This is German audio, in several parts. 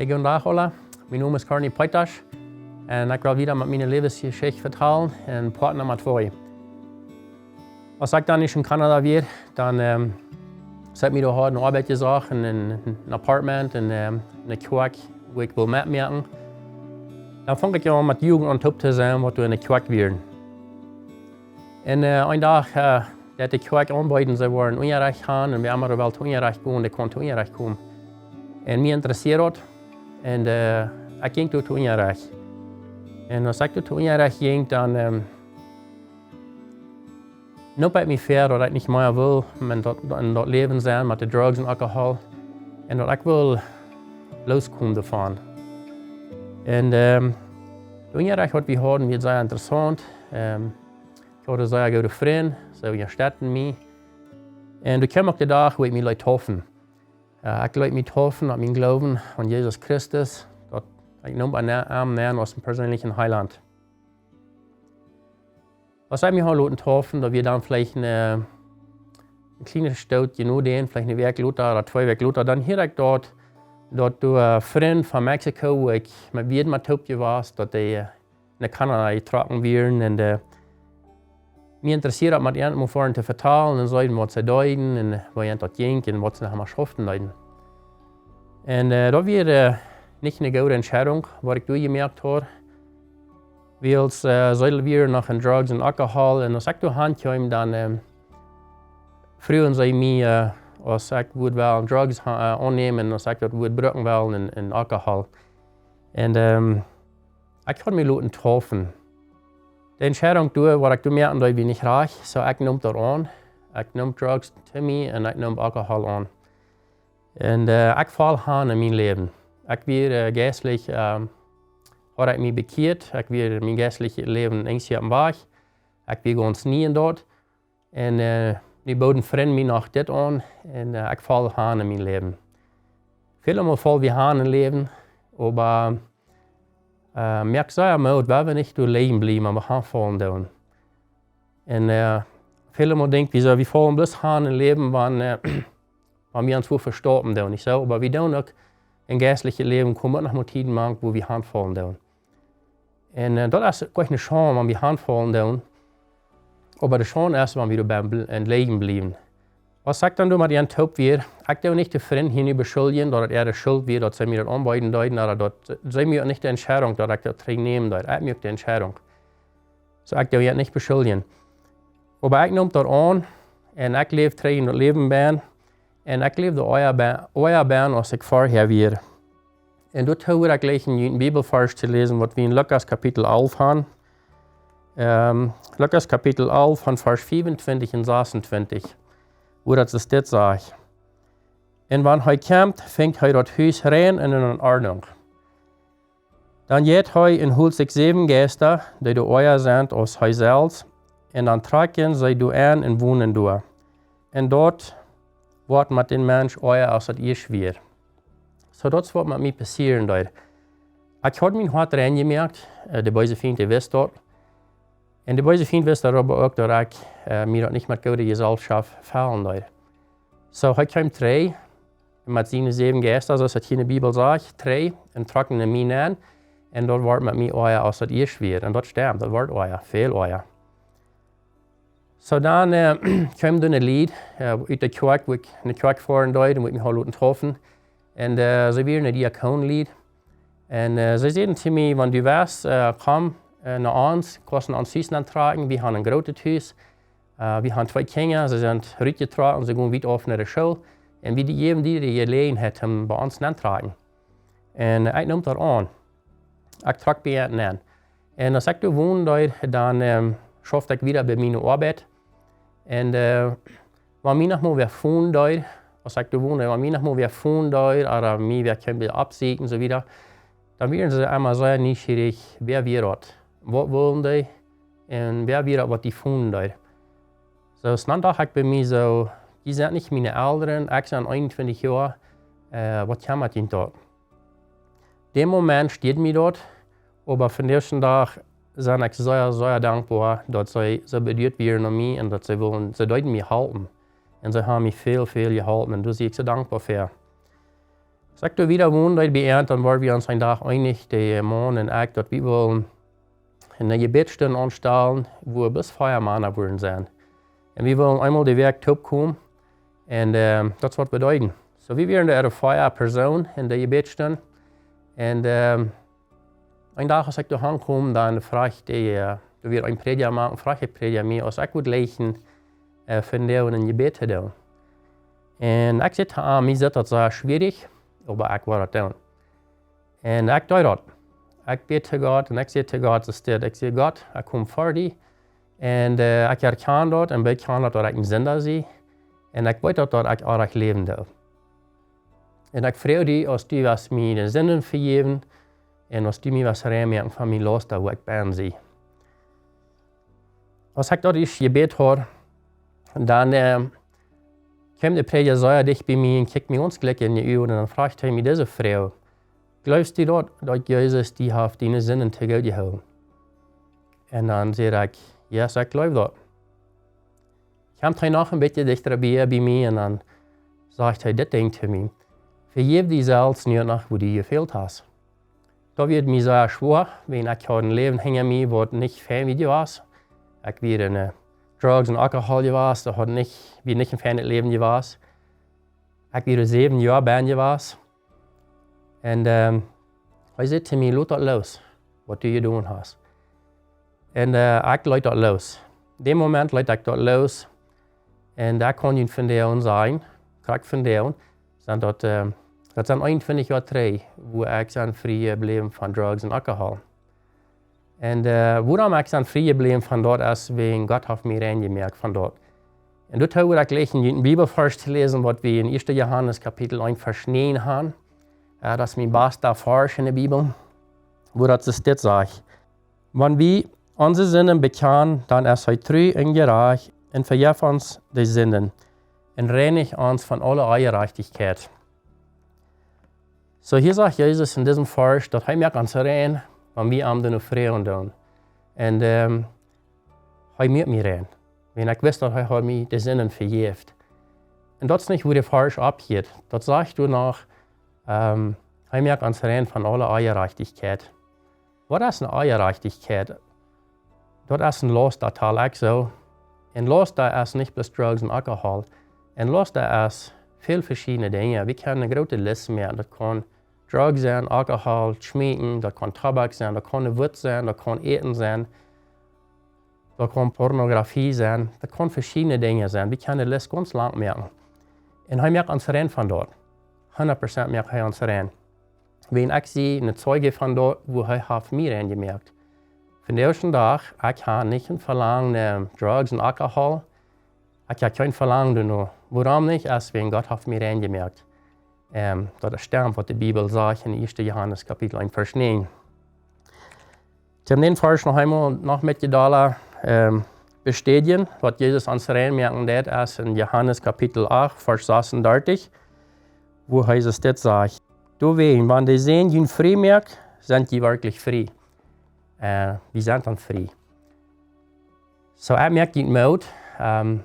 Guten Tag alle, mijn naam is Corny en ik wil wieder met mijn levensgeschichte vertellen en praten met voor je. Als ik dan niet in Canada weer, dan zet ik me daar een arbeid gezocht in een appartement en een kerk waar ik wil metmerken. Dan vang ik aan met jugend aan top te zijn wat we in de kerk weer. En een dag dat de kerk aanbieden, ze waren onrecht gaan en we hebben wel onrecht gaan, de kon onrecht komen. En mij interesseert en ik ging door onrecht. En als ik door onrecht ging, dan noem ik me ver dat ik niet meer wil met dat leven zijn, met de drugs en alcohol. En dat ik wil loskomen daarvan. En de onrecht wat we hadden, was zeer interessant. Ik had een zeer goede vriend, ze ondersteutten mij. En toen kwam ook de dag waar ik me liet hoffen. Ik liet me hoffen op mijn geloven aan Jezus Christus. Dat ik noem hem nemen als een persoonlijke heiland. Als ik me laten hoffen, dat we dan vielleicht een kleine stootje nu doen, vielleicht een week later oder 2 Wochen later, dan hier ik dort door een vriend van Mexico, waar ik met wie met topje was, dat hij naar Canada getrokken werden. En me interesseert het met iemand voor te vertellen en zeggen wat ze deuten en waar je dat ging en wat ze naar mijn schriften deuten. En dat was niet een goede entscheidung, wat ik doorgemerkt heb. Weil ze weer nog in drugs en alcohol en als ik door hand kwam, dan vroegen ze mij als ik would wel drugs aannemen en als ik dat would gebruiken wel en alcohol. En ik had me laten hoffen. De entscheidung door wat ik merkte dat ik niet graag, zo ik nam dat aan. Ik nam drugs te me en ik nam alcohol aan. En ik val aan in mijn leven. Ik weer geestelijk had ik me bekeerd. Ik weer mijn geestelijke leven eens op weg. Ik weer gewoon niet dort. En die boden vrienden me nog dit aan en ik val aan in mijn leven. Veel val we aan in het leven, maar merk zeer mooi dat we niet door leven blijven, maar we gaan vallen doen. En veel denken we vallen bloos aan in het leven, wanneer we ons voor verstorben doen. Maar we doen ook in geestelijke leven komen nog tijden maken waar we gaan vallen doen. En dat is ook een schande, wanneer we gaan vallen doen. Maar de schande is wanneer we in het leven blijven. Als ik dan doe met die top weer, ik doe niet de vriend hier beschuldigen dat het de schuld weer dat ze mij dat aanbieden deuten, maar dat zij mij niet de entscheidung dat ik dat terugnemen deed. Ik maak de entscheidung. So ik doe het niet beschuldigen. Maar ik neem dat aan en ik leef terug in het leven ben en ik leef de oude ben als ik vorher weer. En dat hoor ik gleich een Bibelvers te lezen wat we in Lukas kapitel 11 hebben. Lukas kapitel 11 van vers 24 en 26. Hoe dat is dit zegt. En wanneer hij komt, vindt hij dat huis rein en in ordnung. Dan gaat hij en holt zich 7 geesten, die de ouder zijn als hij zelf, en dan trekken zij door aan en wonen door. En dort wordt met den mens ouder als het eerst weer. So dat is wat met mij passieren deed. Ik had mijn hart erin gemerkt, de boze vriend wist dat. En de boze vriend wist daarover ook dat ik me dat niet met goede gezelschap vallen deed. So hij kwam terug met zijn 7 geesten, zoals het in de Bibel zegt, terug en trokken naar mij aan. En dat wordt met mij ouder als het eerst weer. En dat stemt, dat wordt ouder, veel ouder. So dan kwam er een lied uit de kerk, waar ik in de kerk voeren deed en waar ik me laten hoffen. En ze weer een diaconlied. En ze zeiden te mij, wanneer du was, kom naar ons, kosten ons huis aantragen. We hebben een groot huis. We hebben 2 kinderen, ze zijn uitgetrokken, ze gaan weer af naar de school. En wie die alleen had hem bij ons aantragen. En ik nam dat aan. Ik trok bij hen aan. En als ik daar woonde, dan schafte ik weer bij mijn arbeid. En wanneer ik nog maar weer voelde, als ik daar woonde, wanneer ik nog maar weer voelde, of mij weer kan opzeken en zo wieder, dan werden ze allemaal zeer nieuwsgierig, wer wir dat? Wat willen die? En wer wir dat wat die vonden? So, dan dacht ik bij mij zo, die zijn niet mijn ouderen, ik ben 21 jaar, wat kan met die dat? Dem Moment steht mir dort, aber von der ersten Tag bin ich sehr, sehr dankbar, dass sie so bedient werden an mich und dass sie deuten mich halten. Und sie haben mich viel, viel geholfen und da bin ich so dankbar für. Sagt du wieder wohnen dort beernt, dann waren wir uns ein Tag einig, der Mann und ich, dass wir wollen eine Gebetsstunde anstellen, wo wir bis Feiermann würden sein. Und wir wollen einmal die Werk top kommen und das wird bedeuten. So wir wären eine Feuerperson in der Gebetsstunde und ein Tag, als ich da ankomme, dann fragte ich, da wird ein Prediger machen, frage ich Prediger mich, als ich würde leichen von der und ein Gebet zu tun. Und ich sagte, mir ist das sehr schwierig, aber ich war das tun. Und ich tue das. Ich bete zu Gott und ich sage zu Gott, ich sage Gott, ich komme vor dir und ich erkenne dort und bekenne dort, dass ich ein Sünder bin und ich weiß dort, dass ich auch leben darf. Und ich freue dich, als du was mir den Sünden vergeben und als du mir was reinmerken von mir los, da wo ich bin sie. Als ich dort das Gebet habe, dann kommt der Prediger sehr dicht bei mir und guckt mir uns gleich in die Augen und dann fragt er mich diese Frau, glaubst du dort, dass Jesus die hat deine Sünden zu Gott gehalten? Und dann sage ich, ja, ich glaube das. Ich habe noch ein bisschen dichter bei mir und dann sagt er das Ding zu mir. Vergib dich selbst nicht nach, wo du gefehlt hast. Da wird mir sehr schwer, wenn ich ein Leben hinter mir, was nicht fein wie du warst. Ich werde in Drugs und Alkohol gewesen, das hat nicht ein feines Leben gewesen. Ich werde 7 Jahre bei ihm gewesen. Und er sagt zu mir, lass das los, was du getan hast. Und ich lasse das los. In dem Moment lasse ich das los. Und da kann ich von der sein, krieg von der. Das sind 21 Jahre 3, wo ich frei geblieben von Drugs und Alkohol. Und warum ich frei geblieben von dort ist, wegen Gott hat mir reingemerkt von dort. Und dort habe ich gleich einen Bibelvers zu lesen, was wir in 1. Johannes Kapitel 1 Vers 9 haben. Das ist mein bester Vers in der Bibel, wo das sagt. Wenn wir unsere Sünden bekennen, dann ist er treu und gerecht und vergibt uns die Sünden und reinigt uns von aller Ungerechtigkeit. So hier sagt Jesus in diesem Vers, dass er mir uns rein, wenn wir am den Freien tun. Und er mit mir rein. Wenn ich wusste, dass er mir die Sünden vergibt. Und das ist nicht, wo der Vers abgeht. Das sagst du noch, er mir uns rein von aller Ungerechtigkeit. Was ist eine Ungerechtigkeit? Das ist ein Loster Teil auch so. Ein Loster ist nicht bloß Drugs und Alkohol. Ein Loster ist viele verschiedene Dinge. Wir können eine große Liste machen. Das kann Drugs sein, Alkohol, Schminken, das kann Tabak sein, das kann Witz sein, das kann Eten sein, das kann Pornografie sein, das kann verschiedene Dinge sein. Wir können die Liste ganz lang machen. Und er merkt uns rein von dort. 100% merkt er uns rein. Wenn ich sehe, eine Zeuge von dort, wo er hat mir reingemerkt. Von dem ersten Tag, ich habe nicht ein Verlangen Drugs und Alkohol. Ich habe kein Verlangen danach. Warum nicht? Erst wenn Gott hat mir reingemerkt. Das stimmt, was die Bibel sagt in 1. Johannes Kapitel 1, Vers 9. Ich habe den Vers noch einmal mit dir bestätigen, was Jesus uns reinmerken wird, ist in Johannes Kapitel 8, Vers 36, wo Jesus das sagt. Du weißt, wenn die sehen, die frei merken, sind die wirklich frei. Wir sind dann frei. So, ich merke die Mut, weil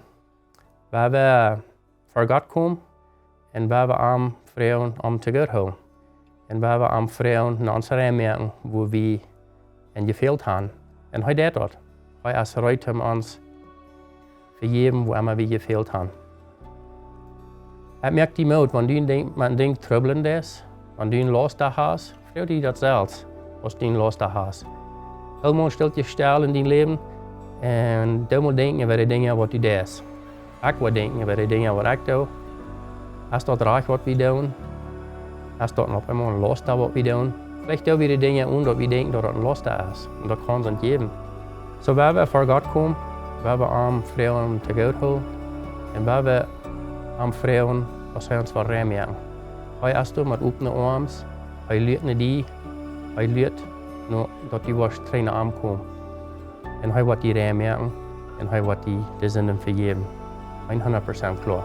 wir vor Gott kommen und weil wir am Frauen zu Gott holen. Und weil wir am Frauen in uns reinmerken, wo wir gefehlt haben. Und heute ist das. Heute ist Leute uns vergeben, wo immer wir gefehlt haben. Ich merke die Mut, wenn man denkt, Tröbeln ist, wenn du ein Los da hast, freu dich das selbst, was du ein Los da hast. Irgendwann stellt dich still in dein Leben und du musst denken über die Dinge, was du tust. Ich will denken über die Dinge, was ich tue. Hast du dort reich, was wir tun? Hast du dort noch einmal ein Los da, was wir tun? Vielleicht tun wir die Dinge dass wir denken, dass das ein Los da ist. Und das kann es nicht geben. So, wenn wir vor Gott kommen, wenn wir am Frauen zu Gott holen, und wenn wir am Frauen, was wir uns reinmerken. Heute hast du mit offenen Armen, heute lügt nicht die, heute lügt nur, dass die was Tränen ankommen. Und heute wird die reinmerken, und heute wird die Sünden vergeben. 100% klar.